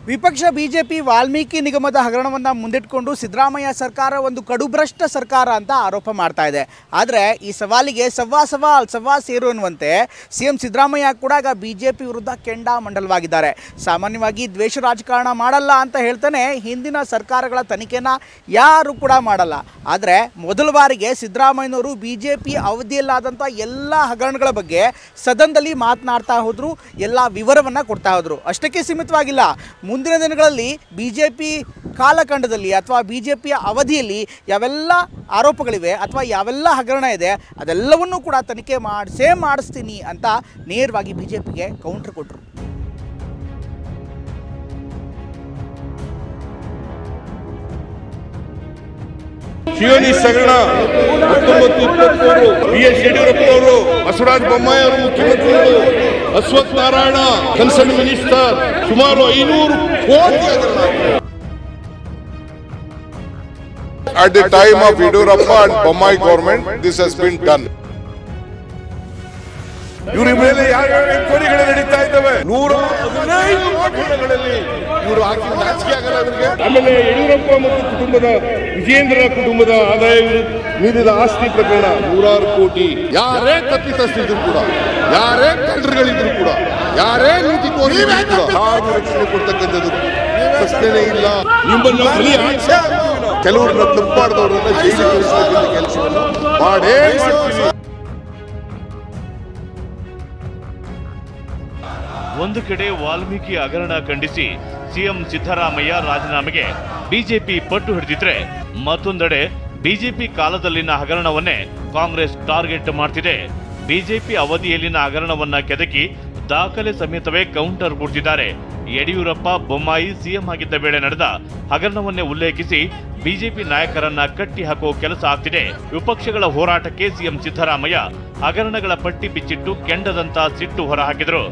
ವಿಪಕ್ಷ ಬಿಜೆಪಿ ವಾಲ್ಮೀಕಿ ನಿಗಮದ ಹಗರಣವನ್ನು ಮುಂದಿಟ್ಟುಕೊಂಡು ಸಿದ್ದರಾಮಯ್ಯ ಸರ್ಕಾರ ಒಂದು ಕಡುಭ್ರಷ್ಟ ಸರ್ಕಾರ ಅಂತ ಆರೋಪ ಮಾಡ್ತಾ ಇದೆ. ಆದರೆ ಈ ಸವಾಲಿಗೆ ಸವ್ವಾ ಸೇರು ಅನ್ನುವಂತೆ ಸಿಎಂ ಸಿದ್ದರಾಮಯ್ಯ ಕೂಡ ಈಗ ಬಿಜೆಪಿ ವಿರುದ್ಧ ಕೆಂಡಾಮಂಡಲವಾಗಿದ್ದಾರೆ. ಸಾಮಾನ್ಯವಾಗಿ ದ್ವೇಷ ರಾಜಕಾರಣ ಮಾಡಲ್ಲ ಅಂತ ಹೇಳ್ತಾನೆ ಹಿಂದಿನ ಸರ್ಕಾರಗಳ ತನಿಖೆನ ಯಾರು ಕೂಡ ಮಾಡಲ್ಲ. ಆದರೆ ಮೊದಲ ಬಾರಿಗೆ ಸಿದ್ದರಾಮಯ್ಯನವರು ಬಿಜೆಪಿ ಅವಧಿಯಲ್ಲಾದಂಥ ಎಲ್ಲ ಹಗರಣಗಳ ಬಗ್ಗೆ ಸದನದಲ್ಲಿ ಮಾತನಾಡ್ತಾ ಹೋದರು, ಎಲ್ಲ ವಿವರವನ್ನು ಕೊಡ್ತಾ ಹೋದರು. ಅಷ್ಟಕ್ಕೆ ಸೀಮಿತವಾಗಿಲ್ಲ, ಮುಂದಿನ ದಿನಗಳಲ್ಲಿ ಬಿಜೆಪಿ ಕಾಲಖಂಡದಲ್ಲಿ ಅಥವಾ ಬಿಜೆಪಿಯ ಅವಧಿಯಲ್ಲಿ ಯಾವೆಲ್ಲ ಆರೋಪಗಳಿವೆ ಅಥವಾ ಯಾವೆಲ್ಲ ಹಗರಣ ಇದೆ ಅದೆಲ್ಲವನ್ನೂ ಕೂಡ ತನಿಖೆ ಮಾಡಿಸ್ತೀನಿ ಅಂತ ನೇರವಾಗಿ ಬಿಜೆಪಿಗೆ ಕೌಂಟರ್ ಕೊಟ್ಟರು. ಶಿವನೀಶ್ ಹಗರಣ 1923 BS ಯಡಿಯೂರಪ್ಪನವರು, ಬಸವರಾಜ ಬೊಮ್ಮಾಯಿ ಅವರು ಮುಖ್ಯಮಂತ್ರಿಗಳು, ಅಶ್ವಥ್ ನಾರಾಯಣ ಕನ್ಸರ್ನ್ ಮಿನಿಸ್ಟರ್, ಸುಮಾರು 500 ಕೋಟಿ ಹಗರಣ. At the time of Yediyurappa and Bommai government, this has been done. ಇವರ ಮೇಲೆ ಯಾವ್ಯಾವ ಎನ್ಕ್ವೈರಿಗಳು ನಡೀತಾ ಇದ್ದಾವೆ. 115 ಪ್ರಕರಣಗಳಲ್ಲಿ ಇವರು ಹಾಕಿ ನಾಚಿಕೆ ಆಗಲ್ಲ ಇವರಿಗೆ. ಆಮೇಲೆ ಯಡಿಯೂರಪ್ಪ ಮತ್ತು ಕುಟುಂಬದ, ವಿಜೇಂದ್ರ ಕುಟುಂಬದ ಆದಾಯ ಮೀರಿದ ಆಸ್ತಿ ಪ್ರಕರಣ 106 ಕೋಟಿ. ಯಾರೇ ತಪ್ಪಿತಸ್ಥಿದ್ರು ಕೂಡ, ಯಾರೇ ಕಳ್ಳರುಗಳಿದ್ರು ಕೂಡ, ಯಾರೇ ನೀತಿ ಕೋರಿದ್ರು ಕೂಡ ಯಾರು ರಕ್ಷಣೆ ಕೊಡ್ತಕ್ಕಂಥದ್ದು ಪ್ರಶ್ನೆನೇ ಇಲ್ಲ. ನಿಮ್ಮನ್ನು ಕೆಲವರನ್ನ ತಪ್ಪಾಡ್ದವ್ರನ್ನ ಜೈಲಿಗೆ ಕಳಿಸ್ತಕ್ಕಂಥ ಕೆಲಸವನ್ನು ಮಾಡೇ ಮಾಡ್ತೀವಿ. ಒಂದು ಕಡೆ ವಾಲ್ಮೀಕಿ ಹಗರಣ ಖಂಡಿಸಿ ಸಿಎಂ ಸಿದ್ದರಾಮಯ್ಯ ರಾಜೀನಾಮೆಗೆ ಬಿಜೆಪಿ ಪಟ್ಟು ಹಿಡಿದಿದ್ರೆ, ಮತ್ತೊಂದೆಡೆ ಬಿಜೆಪಿ ಕಾಲದಲ್ಲಿನ ಹಗರಣವನ್ನೇ ಕಾಂಗ್ರೆಸ್ ಟಾರ್ಗೆಟ್ ಮಾಡ್ತಿದೆ. ಬಿಜೆಪಿ ಅವಧಿಯಲ್ಲಿನ ಹಗರಣವನ್ನ ಕೆದಕಿ ದಾಖಲೆ ಸಮೇತವೇ ಕೌಂಟರ್ ಕೊಡ್ತಿದ್ದಾರೆ. ಯಡಿಯೂರಪ್ಪ, ಬೊಮ್ಮಾಯಿ ಸಿಎಂ ಆಗಿದ್ದ ವೇಳೆ ನಡೆದ ಹಗರಣವನ್ನೇ ಉಲ್ಲೇಖಿಸಿ ಬಿಜೆಪಿ ನಾಯಕರನ್ನ ಕಟ್ಟಿ ಹಾಕುವ ಕೆಲಸ ಆಗ್ತಿದೆ. ವಿಪಕ್ಷಗಳ ಹೋರಾಟಕ್ಕೆ ಸಿಎಂ ಸಿದ್ದರಾಮಯ್ಯ ಹಗರಣಗಳ ಪಟ್ಟಿ ಬಿಚ್ಚಿಟ್ಟು ಕೆಂಡದಂತ ಸಿಟ್ಟು ಹೊರಹಾಕಿದರು.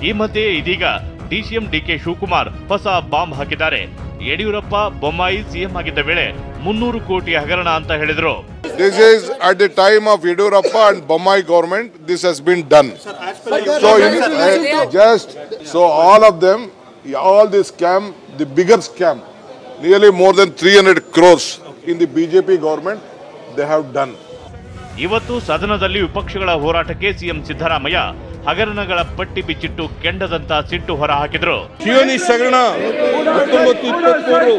ಈ ಮಧ್ಯೆ ಇದೀಗ ಡಿಸಿಎಂ ಡಿಕೆ ಶಿವಕುಮಾರ್ ಹೊಸ ಬಾಂಬ್ ಹಾಕಿದ್ದಾರೆ. ಯಡಿಯೂರಪ್ಪ, ಬೊಮ್ಮಾಯಿ ಸಿಎಂ ಆಗಿದ್ದ ವೇಳೆ 300 ಕೋಟಿ ಹಗರಣ ಅಂತ ಹೇಳಿದ್ರು. This is at the time of Yediyurappa and Bommai government, this has been done. So all of them, all this scam, the bigger scam, nearly more than 300 crores in the BJP government, they have done. ಇವತ್ತು ಸದನದಲ್ಲಿ ವಿಪಕ್ಷಗಳ ಹೋರಾಟಕ್ಕೆ CM Siddaramaiah ಹಗರಣಗಳ ಪಟ್ಟಿ ಬಿಚ್ಚಿಟ್ಟು ಕೆಂಡದಂತ ಸಿಟ್ಟು ಹೊರ ಹಾಕಿದ್ರು. ಶಿವನೀಶ್ ಹಗರಣ 1923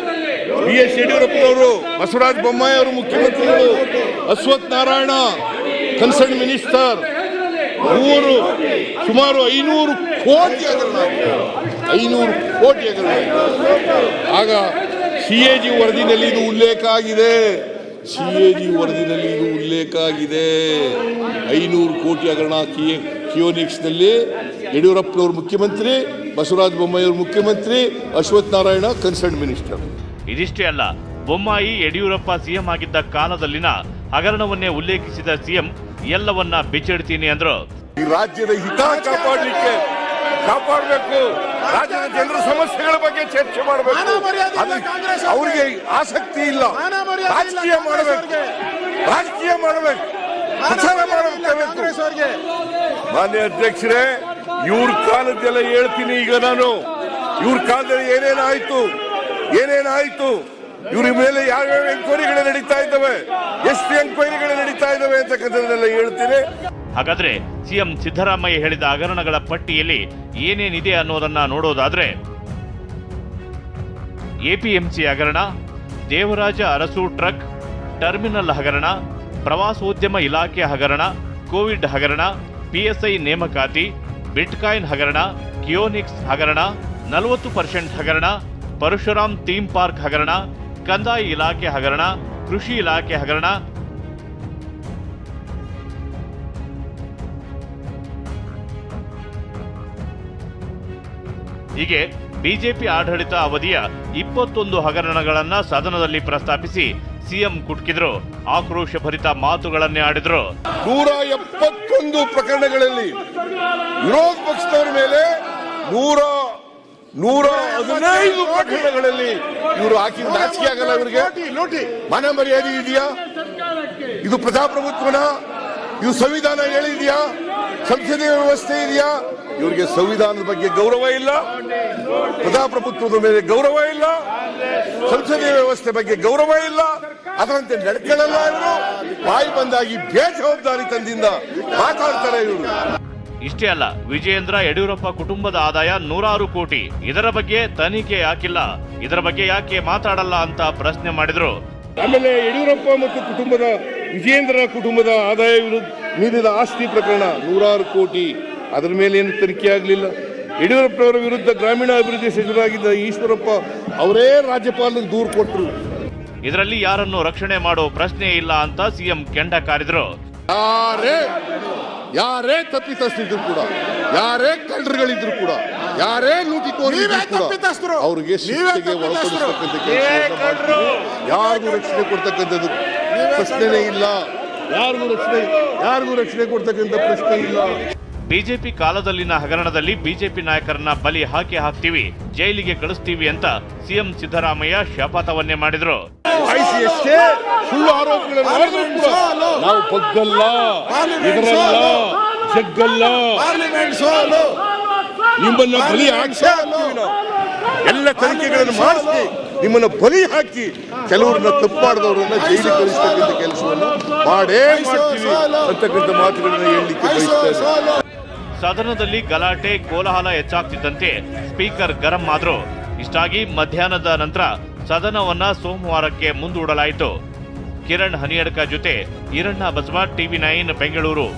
BS ಯಡಿಯೂರಪ್ಪನವರು, ಬಸವರಾಜ ಬೊಮ್ಮಾಯಿ ಅವರು ಮುಖ್ಯಮಂತ್ರಿಗಳು, ಅಶ್ವಥ್ ನಾರಾಯಣ ಕನ್ಸರ್ನ್ ಮಿನಿಸ್ಟರ್, ಸುಮಾರು 500 ಕೋಟಿ ಹಗರಣ. 500 ಕೋಟಿ ಹಗರಣ. ಆಗ CAG ವರದಿನಲ್ಲಿ ಇದು ಉಲ್ಲೇಖ ಆಗಿದೆ. CAG ವರದಿನಲ್ಲಿ ಇದು ಉಲ್ಲೇಖ ಆಗಿದೆ. 500 ಕೋಟಿ ಹಗರಣ ಕಿಯೋನಿಕ್ಸ್ ನಲ್ಲಿ. ಯಡಿಯೂರಪ್ಪನವರು ಮುಖ್ಯಮಂತ್ರಿ, ಬಸವರಾಜ ಬೊಮ್ಮಾಯಿ ಅವರು ಮುಖ್ಯಮಂತ್ರಿ, ಅಶ್ವಥ್ ನಾರಾಯಣ ಕನ್ಸರ್ನ್ ಮಿನಿಸ್ಟರ್. ಇದಿಷ್ಟೇ ಅಲ್ಲ, ಬೊಮ್ಮಾಯಿ, ಯಡಿಯೂರಪ್ಪ ಸಿಎಂ ಆಗಿದ್ದ ಕಾಲದಲ್ಲಿನ ಹಗರಣವನ್ನೇ ಉಲ್ಲೇಖಿಸಿದ ಸಿಎಂ ಎಲ್ಲವನ್ನ ಬಿಚ್ಚಿಡ್ತೀನಿ ಅಂದ್ರು. ಈ ರಾಜ್ಯದ ಹಿತ ಕಾಪಾಡಬೇಕು, ರಾಜ್ಯದ ಜನರ ಸಮಸ್ಯೆಗಳ ಬಗ್ಗೆ ಚರ್ಚೆ ಮಾಡಬೇಕು. ಅವರಿಗೆ ಆಸಕ್ತಿ ಇಲ್ಲ. ರಾಜಕೀಯ ಮಾಡಬೇಕು, ಪ್ರಚಾರ ಮಾಡಬೇಕು. ಮಾನ್ಯ ಅಧ್ಯಕ್ಷರೇ, ಇವ್ರ ಕಾಲದ್ದೆಲ್ಲ ಹೇಳ್ತೀನಿ. ಈಗ ನಾನು ಇವ್ರ ಕಾಲದಲ್ಲಿ ಏನೇನಾಯ್ತು, ಇವ್ರ ಮೇಲೆ ಯಾವ್ಯಾವ ಎನ್ಕ್ವೈರಿಗಳು ನಡೀತಾ ಇದ್ದಾವೆ, ಎಷ್ಟು ಎನ್ಕ್ವೈರಿಗಳು ನಡೀತಾ ಇದ್ದಾವೆ ಅಂತಕ್ಕಂಥದ್ದೆಲ್ಲ ಹೇಳ್ತೀನಿ. ಹಾಗಾದ್ರೆ ಸಿಎಂ ಸಿದ್ದರಾಮಯ್ಯ ಹೇಳಿದ ಹಗರಣಗಳ ಪಟ್ಟಿಯಲ್ಲಿ ಏನೇನಿದೆ ಅನ್ನೋದನ್ನ ನೋಡೋದಾದ್ರೆ, APMC ಹಗರಣ, ದೇವರಾಜ ಅರಸು ಟ್ರಕ್ ಟರ್ಮಿನಲ್ ಹಗರಣ, ಪ್ರವಾಸೋದ್ಯಮ ಇಲಾಖೆ ಹಗರಣ, ಕೋವಿಡ್ ಹಗರಣ, PSI ನೇಮಕಾತಿ, ಬಿಟ್ಕಾಯಿನ್ ಹಗರಣ, ಕಿಯೋನಿಕ್ಸ್ ಹಗರಣ, 40% ಹಗರಣ, ಪರಶುರಾಮ್ ಥೀಮ್ ಪಾರ್ಕ್ ಹಗರಣ, ಕಂದಾಯ ಇಲಾಖೆ ಹಗರಣ, ಕೃಷಿ ಇಲಾಖೆ ಹಗರಣ, ಹೀಗೆ ಬಿಜೆಪಿ ಆಡಳಿತ ಅವಧಿಯ 21 ಹಗರಣಗಳನ್ನ ಸದನದಲ್ಲಿ ಪ್ರಸ್ತಾಪಿಸಿ ಸಿಎಂ ಕುಟುಕಿದ್ರು. ಆಕ್ರೋಶಭರಿತ ಮಾತುಗಳನ್ನೇ ಆಡಿದ್ರು. 171 ಪ್ರಕರಣಗಳಲ್ಲಿ ವಿರೋಧ ಪಕ್ಷದವರ ಮೇಲೆ 115 ಪ್ರಕರಣಗಳಲ್ಲಿ ಇವರು ಹಾಕಿ ನಾಚಿಕೆ ಆಗಲ್ಲ ಇವರಿಗೆ. ಮನ ಮರ್ಯಾದೆ ಇದೆಯಾ? ಇದು ಪ್ರಜಾಪ್ರಭುತ್ವನ? ಇದು ಸಂವಿಧಾನ ಹೇಳಿದೆಯಾ? ಸಂಸದೀಯ ವ್ಯವಸ್ಥೆ ಇದೆಯಾ? ಇವರಿಗೆ ಸಂವಿಧಾನದ ಬಗ್ಗೆ ಗೌರವ ಇಲ್ಲ, ಪ್ರಜಾಪ್ರಭುತ್ವದ ಮೇಲೆ ಗೌರವ ಇಲ್ಲ, ಸಂಸದೀಯ ವ್ಯವಸ್ಥೆ ಬಗ್ಗೆ ಗೌರವ ಇಲ್ಲ. ಅದರಂತೆ ನಡ್ಕೊಳ್ಳಲ್ಲ ಇವರು. ಬಾಯಿ ಬಂದಾಗಿ ಬೇಜವಾಬ್ದಾರಿತನದಿಂದ ಮಾತಾಡ್ತಾರೆ ಇವರು. ಇಷ್ಟೇ ಅಲ್ಲ, ವಿಜಯೇಂದ್ರ ಯಡಿಯೂರಪ್ಪ ಕುಟುಂಬದ ಆದಾಯ 100 ಕೋಟಿ. ಇದರ ಬಗ್ಗೆ ತನಿಖೆ ಯಾಕಿಲ್ಲ, ಇದರ ಬಗ್ಗೆ ಯಾಕೆ ಮಾತಾಡಲ್ಲ ಅಂತ ಪ್ರಶ್ನೆ ಮಾಡಿದ್ರು. ಆಮೇಲೆ ಯಡಿಯೂರಪ್ಪ ಮತ್ತು ವಿಜಯೇಂದ್ರ ಕುಟುಂಬದ ಆದಾಯ ಮೀರಿದ ಆಸ್ತಿ ಪ್ರಕರಣ 100 ಕೋಟಿ, ಅದರ ಮೇಲೆ ಏನು ತನಿಖೆ ಆಗಲಿಲ್ಲ. ಯಡಿಯೂರಪ್ಪನವರ ವಿರುದ್ಧ ಗ್ರಾಮೀಣಾಭಿವೃದ್ಧಿ ಸಚಿವರಾಗಿದ್ದ ಈಶ್ವರಪ್ಪ ಅವರೇ ರಾಜ್ಯಪಾಲರಿಗೆ ದೂರು ಕೊಟ್ಟರು. ಇದರಲ್ಲಿ ಯಾರನ್ನು ರಕ್ಷಣೆ ಮಾಡೋ ಪ್ರಶ್ನೆ ಇಲ್ಲ ಅಂತ ಸಿಎಂ ಕೆಂಡ ಕಾರಿದ್ರು. ಯಾರೇ ತಪ್ಪಿತಸ್ಥರಿದ್ರು ಕೂಡ, ಯಾರೇ ಕಳ್ಳರುಗಳಿದ್ರು ಕೂಡ, ಯಾರೇ ಲೂಟಿಕೋರಿದ್ರು ಕೂಡ ಅವರಿಗೆ ಶಿಕ್ಷೆಗೆ ಒಳಪಡಿಸತಕ್ಕಂಥ ಕೆಲಸವನ್ನು ಮಾಡ್ತೀವಿ. ಯಾರಿಗೂ ರಕ್ಷಣೆ ಕೊಡ್ತಕ್ಕಂಥದ್ದು ಪ್ರಶ್ನೆನೇ ಇಲ್ಲ. ಯಾರಿಗೂ ರಕ್ಷಣೆ ಕೊಡ್ತಕ್ಕಂಥ ಪ್ರಶ್ನೆ ಇಲ್ಲ. ಬಿಜೆಪಿ ಕಾಲದಲ್ಲಿನ ಹಗರಣದಲ್ಲಿ ಬಿಜೆಪಿ ನಾಯಕರನ್ನ ಬಲಿ ಹಾಕ್ತೀವಿ, ಜೈಲಿಗೆ ಕಳಿಸ್ತೀವಿ ಅಂತ ಸಿಎಂ ಸಿದ್ದರಾಮಯ್ಯ ಶಪಥವನ್ನೇ ಮಾಡಿದ್ರು. ಸುಳ್ಳು ಆರೋಪಗಳನ್ನು ಮಾಡಿದ್ರು ಕೂಡ ನಾವು ಬಗ್ಗಲ್ಲ, ಇದರಲ್ಲ, ಜಗ್ಗಲ್ಲ, ನಿಮ್ಮನ್ನ ಬಲಿ ಹಾಕಿ ಎಲ್ಲ ತನಿಖೆಗಳನ್ನು ಮಾಡಿಸಿ ನಿಮ್ಮನ್ನ ಬಲಿ ಹಾಕಿ ಕೆಲವರನ್ನ ತಪ್ಪು ಮಾಡಿದವರನ್ನ ಜೈಲಿಗೆ ಕಳಿಸ್ತಕ್ಕಂಥ ಕೆಲಸವನ್ನು ಮಾಡೇ ಮಾಡ್ತೀವಿ ಅಂತಕ್ಕಂಥ ಮಾತುಗಳನ್ನ ಹೇಳಲಿಕ್ಕೆ ಬಯಸ್ತೇನೆ. ಸದನದಲ್ಲಿ ಗಲಾಟೆ ಕೋಲಾಹಲ ಹೆಚ್ಚಾಗ್ತಿದ್ದಂತೆ ಸ್ಪೀಕರ್ ಗರಂ ಆದ್ರು. ಇಷ್ಟಾಗಿ ಮಧ್ಯಾಹ್ನದ ನಂತರ ಸದನವನ್ನ ಸೋಮವಾರಕ್ಕೆ ಮುಂದೂಡಲಾಯಿತು. ಕಿರಣ್ ಹನಿಯಡ್ಕ ಜೊತೆ ಈರಣ್ಣ ಬಸವ, TV9 ಬೆಂಗಳೂರು.